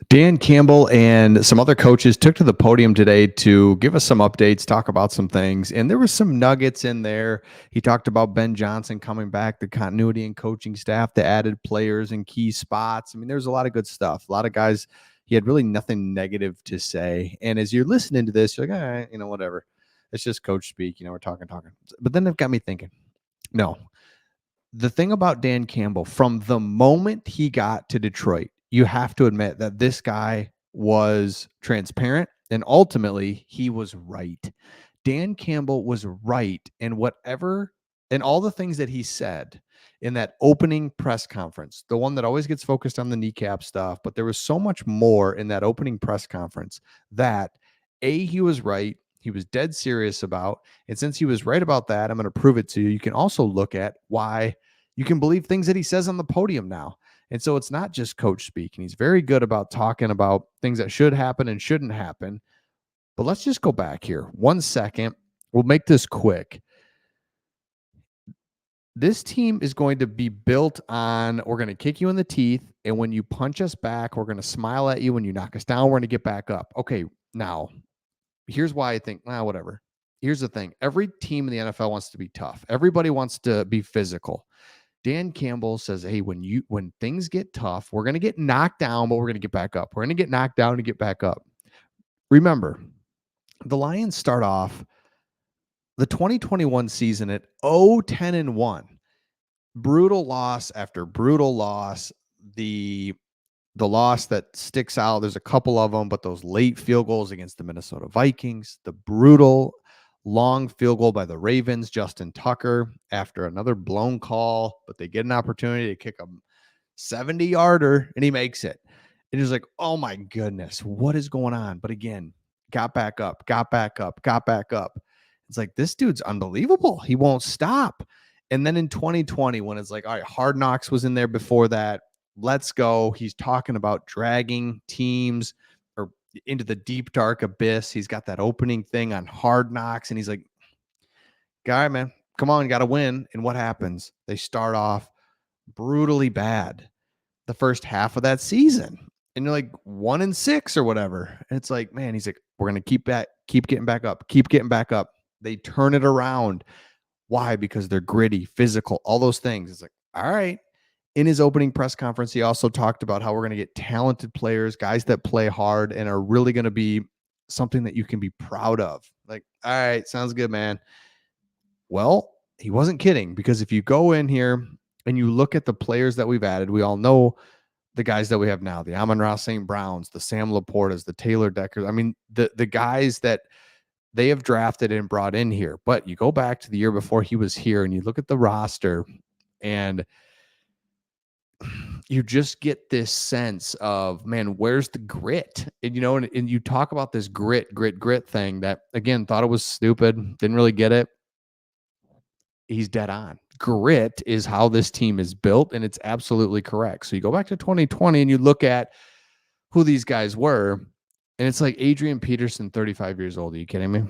Dan Campbell and some other coaches took to the podium today to give us some updates, talk about some things, and there was some nuggets in there. He talked about Ben Johnson coming back, the continuity and coaching staff, the added players in key spots. I mean, there's a lot of good stuff. A lot of guys, he had really nothing negative to say. And as you're listening to this, you're like, all right, whatever. It's just coach speak. We're talking. But then it got me thinking, no, the thing about Dan Campbell, from the moment he got to Detroit, you have to admit that this guy was transparent and ultimately he was right. Dan Campbell was right in whatever and all the things that he said in that opening press conference, the one that always gets focused on the kneecap stuff, but there was so much more in that opening press conference that he was right. He was dead serious about. And since he was right about that, I'm going to prove it to you. You can also look at why you can believe things that he says on the podium now. And so it's not just coach speak. And he's very good about talking about things that should happen and shouldn't happen. But let's just go back here 1 second. We'll make this quick. This team is going to be built on, we're going to kick you in the teeth. And when you punch us back, we're going to smile at you. When you knock us down, we're going to get back up. Okay, now, here's why I think, whatever. Here's the thing. Every team in the NFL wants to be tough. Everybody wants to be physical. Dan Campbell says, hey, when things get tough, we're going to get knocked down, but we're going to get back up. We're going to get knocked down and get back up. Remember, the Lions start off the 2021 season at 0-10-1. Brutal loss after brutal loss. The loss that sticks out, there's a couple of them, but those late field goals against the Minnesota Vikings, the brutal long field goal by the Ravens, Justin Tucker, after another blown call, but they get an opportunity to kick a 70-yarder, and he makes it. It is like, oh my goodness, what is going on? But again, got back up. It's like, this dude's unbelievable. He won't stop. And then in 2020, when it's like, all right, Hard Knocks was in there before that. Let's go. He's talking about dragging teams or into the deep, dark abyss. He's got that opening thing on Hard Knocks, and he's like, guy, man, come on, got to win. And what happens? They start off brutally bad the first half of that season. And you're like 1-6 or whatever. And it's like, man, he's like, we're going to keep getting back up. They turn it around. Why? Because they're gritty, physical, all those things. It's like, all right. In his opening press conference, he also talked about how we're going to get talented players, guys that play hard and are really going to be something that you can be proud of. Like, all right, sounds good, man. Well, he wasn't kidding, because if you go in here and you look at the players that we've added, we all know the guys that we have now, the Amon-Ra St. Browns, the Sam Laportas, the Taylor Deckers. I mean, the guys that they have drafted and brought in here. But you go back to the year before he was here and you look at the roster, and you just get this sense of, man, where's the grit? And, and you talk about this grit thing that, again, thought it was stupid, didn't really get it. He's dead on. Grit is how this team is built, and it's absolutely correct. So you go back to 2020 and you look at who these guys were, and it's like Adrian Peterson, 35 years old. Are you kidding me?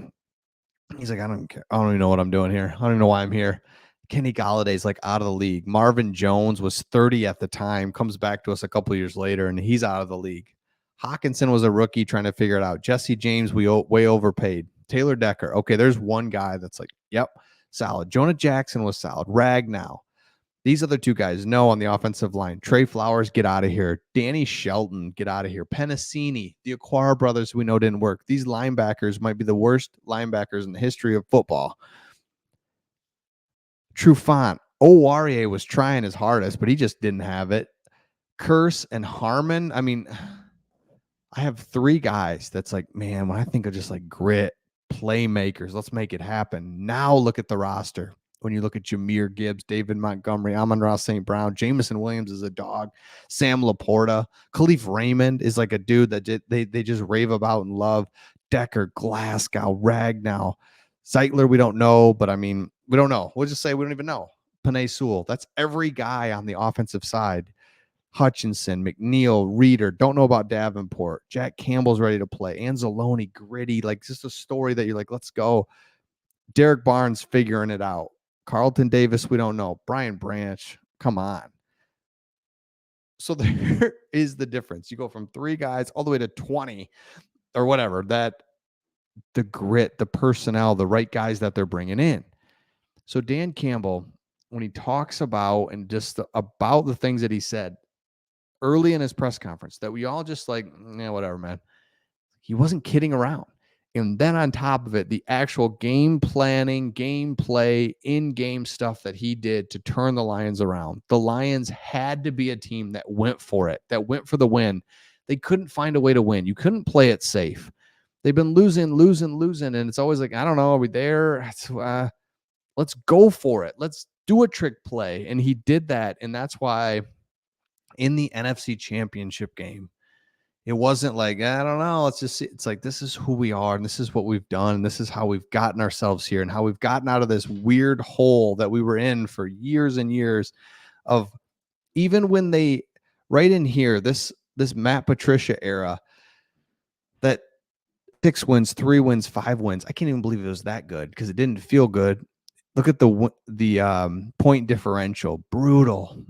He's like, I don't care. I don't even know what I'm doing here. I don't even know why I'm here. Kenny Galladay's like out of the league. Marvin Jones was 30 at the time, comes back to us a couple of years later, and he's out of the league. Hawkinson was a rookie trying to figure it out. Jesse James, we way overpaid. Taylor Decker. Okay, there's one guy that's like, yep, solid. Jonah Jackson was solid. Ragnow. These other two guys, no, on the offensive line. Trey Flowers, get out of here. Danny Shelton, get out of here. Penasini, the Aquara brothers we know didn't work. These linebackers might be the worst linebackers in the history of football. Trufant, Owarie was trying his hardest, but he just didn't have it. Curse and Harmon. I mean, I have three guys that's like, man, when I think of just like grit, playmakers, let's make it happen. Now look at the roster. When you look at Jahmyr Gibbs, David Montgomery, Amon-Ra St. Brown, Jamison Williams is a dog, Sam Laporta, Khalif Raymond is like a dude that they just rave about and love. Decker, Glasgow, Ragnow, Zeitler, we don't know, but I mean, we don't know. We'll just say we don't even know. Penei Sewell, that's every guy on the offensive side. Hutchinson, McNeil, Reeder, don't know about Davenport. Jack Campbell's ready to play. Anzalone, gritty, like just a story that you're like, let's go. Derek Barnes figuring it out. Carlton Davis, we don't know. Brian Branch, come on. So there is the difference. You go from 3 guys all the way to 20 or whatever, that the grit, the personnel, the right guys that they're bringing in. So Dan Campbell, when he talks about and just about the things that he said early in his press conference that we all just like, yeah, whatever, man. He wasn't kidding around. And then on top of it, the actual game planning, gameplay, in-game stuff that he did to turn the Lions around. The Lions had to be a team that went for it, that went for the win. They couldn't find a way to win. You couldn't play it safe. They've been losing, and it's always like, I don't know, are we there? Let's go for it. Let's do a trick play. And he did that. And that's why in the NFC Championship game, it wasn't like, I don't know, let's just see. It's like, this is who we are, and this is what we've done, and this is how we've gotten ourselves here, and how we've gotten out of this weird hole that we were in for years and years of, even when they, right in here, this Matt Patricia era, that 6 wins, 3 wins, 5 wins. I can't even believe it was that good because it didn't feel good. Look at the point differential, brutal.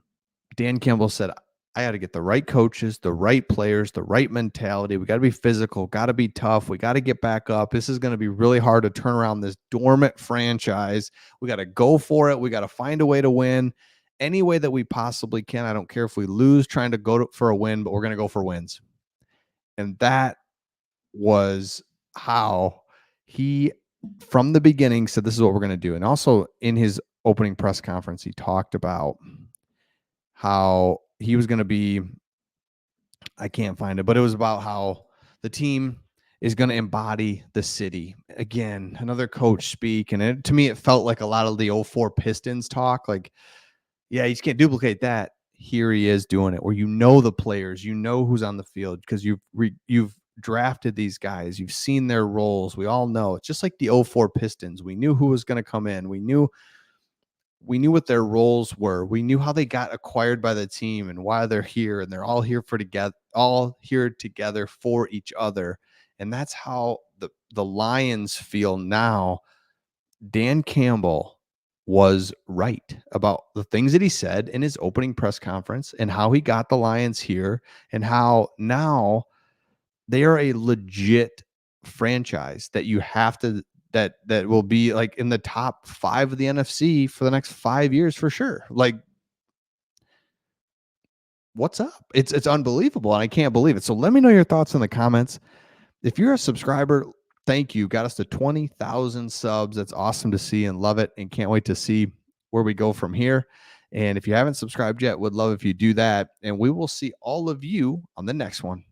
Dan Campbell said, I got to get the right coaches, the right players, the right mentality. We got to be physical, got to be tough. We got to get back up. This is going to be really hard to turn around this dormant franchise. We got to go for it. We got to find a way to win any way that we possibly can. I don't care if we lose trying to for a win, but we're going to go for wins. And that was how he, from the beginning, said, this is what we're going to do. And also in his opening press conference, he talked about how he was going to be, I can't find it, but it was about how the team is going to embody the city. Again, another coach speak. And to me, it felt like a lot of the 04 Pistons talk. Like, yeah, you just can't duplicate that. Here he is doing it, where you know the players, you know who's on the field because you've drafted these guys. You've seen their roles. We all know. It's just like the 04 Pistons. We knew who was going to come in. We knew what their roles were. We knew how they got acquired by the team and why they're here, and they're all here together for each other. And that's how the Lions feel now. Dan Campbell was right about the things that he said in his opening press conference and how he got the Lions here, and how now they are a legit franchise that you have to, that will be like in the top 5 of the NFC for the next 5 years for sure. Like, what's up? It's unbelievable, and I can't believe it. So let me know your thoughts in the comments. If you're a subscriber, thank you. Got us to 20,000 subs. That's awesome to see and love it, and can't wait to see where we go from here. And if you haven't subscribed yet, would love if you do that. And we will see all of you on the next one.